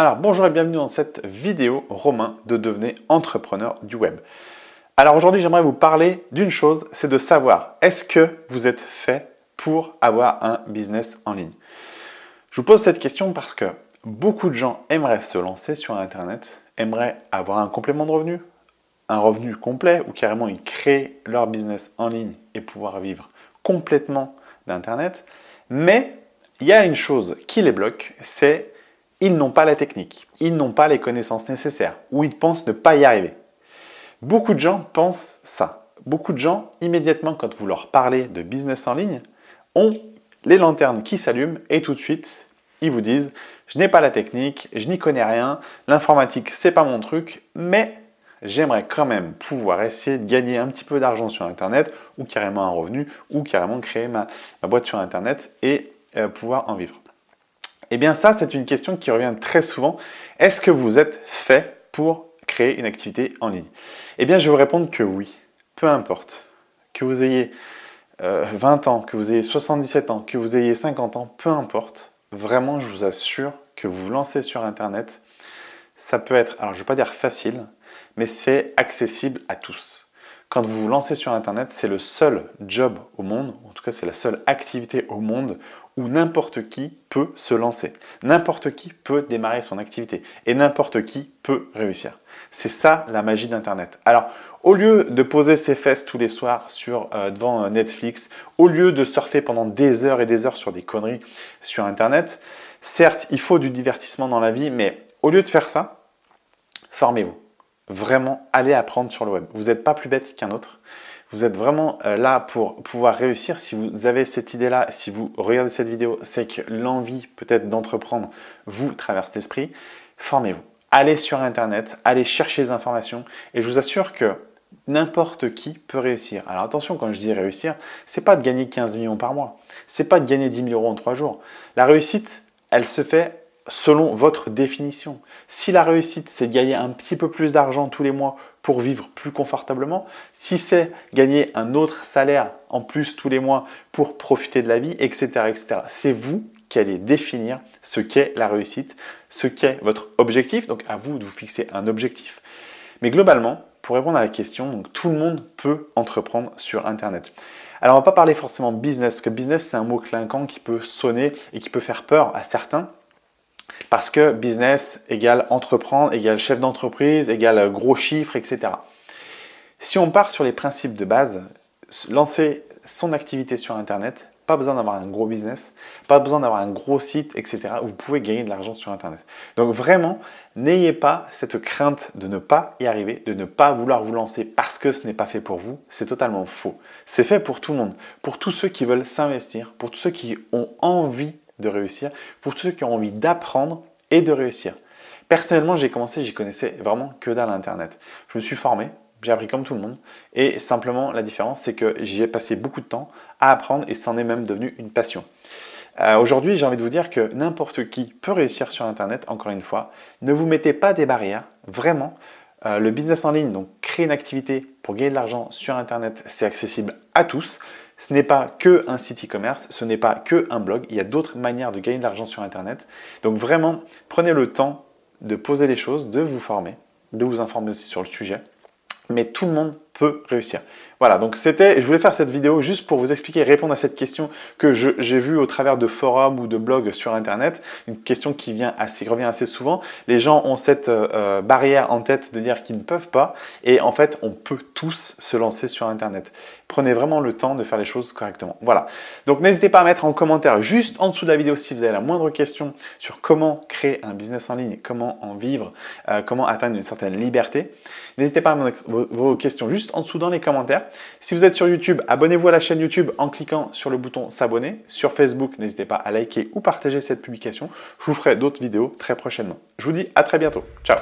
Alors bonjour et bienvenue dans cette vidéo Romain de devenir entrepreneur du web. Alors aujourd'hui j'aimerais vous parler d'une chose, c'est de savoir est-ce que vous êtes fait pour avoir un business en ligne. Je vous pose cette question parce que beaucoup de gens aimeraient se lancer sur internet, aimeraient avoir un complément de revenu, un revenu complet ou carrément ils créent leur business en ligne et pouvoir vivre complètement d'internet, mais il y a une chose qui les bloque, c'est ils n'ont pas la technique, ils n'ont pas les connaissances nécessaires ou ils pensent ne pas y arriver. Beaucoup de gens pensent ça. Beaucoup de gens, immédiatement quand vous leur parlez de business en ligne, ont les lanternes qui s'allument et tout de suite, ils vous disent « je n'ai pas la technique, je n'y connais rien, l'informatique c'est pas mon truc, mais j'aimerais quand même pouvoir essayer de gagner un petit peu d'argent sur internet ou carrément un revenu ou carrément créer ma boîte sur internet et pouvoir en vivre ». Eh bien ça, c'est une question qui revient très souvent. Est-ce que vous êtes fait pour créer une activité en ligne? Eh bien, je vais vous répondre que oui. Peu importe. Que vous ayez 20 ans, que vous ayez 77 ans, que vous ayez 50 ans, peu importe. Vraiment, je vous assure que vous vous lancez sur Internet. Ça peut être, alors je ne vais pas dire facile, mais c'est accessible à tous. Quand vous vous lancez sur Internet, c'est le seul job au monde, en tout cas c'est la seule activité au monde où n'importe qui peut se lancer. N'importe qui peut démarrer son activité et n'importe qui peut réussir. C'est ça la magie d'Internet. Alors, au lieu de poser ses fesses tous les soirs devant Netflix, au lieu de surfer pendant des heures et des heures sur des conneries sur Internet, certes, il faut du divertissement dans la vie, mais au lieu de faire ça, formez-vous. Vraiment, allez apprendre sur le web. Vous n'êtes pas plus bête qu'un autre. Vous êtes vraiment là pour pouvoir réussir. Si vous avez cette idée-là, si vous regardez cette vidéo, c'est que l'envie peut-être d'entreprendre vous traverse l'esprit. Formez-vous. Allez sur Internet, allez chercher des informations et je vous assure que n'importe qui peut réussir. Alors attention, quand je dis réussir, c'est pas de gagner 15 millions par mois. C'est pas de gagner 10 000 euros en 3 jours. La réussite, elle se fait selon votre définition. Si la réussite, c'est de gagner un petit peu plus d'argent tous les mois pour vivre plus confortablement, si c'est gagner un autre salaire en plus tous les mois pour profiter de la vie, etc., etc., c'est vous qui allez définir ce qu'est la réussite, ce qu'est votre objectif. Donc, à vous de vous fixer un objectif. Mais globalement, pour répondre à la question, donc, tout le monde peut entreprendre sur Internet. Alors, on ne va pas parler forcément business, parce que business, c'est un mot clinquant qui peut sonner et qui peut faire peur à certains. Parce que business égale entreprendre, égale chef d'entreprise, égale gros chiffres, etc. Si on part sur les principes de base, lancer son activité sur Internet, pas besoin d'avoir un gros business, pas besoin d'avoir un gros site, etc. Vous pouvez gagner de l'argent sur Internet. Donc vraiment, n'ayez pas cette crainte de ne pas y arriver, de ne pas vouloir vous lancer parce que ce n'est pas fait pour vous. C'est totalement faux. C'est fait pour tout le monde, pour tous ceux qui veulent s'investir, pour tous ceux qui ont envie de réussir, pour tous ceux qui ont envie d'apprendre et de réussir. Personnellement, j'ai commencé, j'y connaissais vraiment que dalle Internet. Je me suis formé, j'ai appris comme tout le monde et simplement la différence, c'est que j'y ai passé beaucoup de temps à apprendre et c'en est même devenu une passion. Aujourd'hui, j'ai envie de vous dire que n'importe qui peut réussir sur Internet, encore une fois. Ne vous mettez pas des barrières, vraiment. Le business en ligne, donc créer une activité pour gagner de l'argent sur Internet, c'est accessible à tous. Ce n'est pas que un site e-commerce, ce n'est pas que un blog, il y a d'autres manières de gagner de l'argent sur Internet. Donc vraiment, prenez le temps de poser les choses, de vous former, de vous informer aussi sur le sujet. Mais tout le monde peut réussir. Voilà, donc je voulais faire cette vidéo juste pour vous expliquer et répondre à cette question que j'ai vue au travers de forums ou de blogs sur Internet. Une question qui revient assez souvent. Les gens ont cette barrière en tête de dire qu'ils ne peuvent pas. Et en fait, on peut tous se lancer sur Internet. Prenez vraiment le temps de faire les choses correctement. Voilà. Donc, n'hésitez pas à mettre en commentaire juste en dessous de la vidéo si vous avez la moindre question sur comment créer un business en ligne, comment en vivre, comment atteindre une certaine liberté. N'hésitez pas à mettre vos questions juste en dessous dans les commentaires. Si vous êtes sur YouTube, abonnez-vous à la chaîne YouTube en cliquant sur le bouton s'abonner. Sur Facebook, n'hésitez pas à liker ou partager cette publication. Je vous ferai d'autres vidéos très prochainement. Je vous dis à très bientôt. Ciao!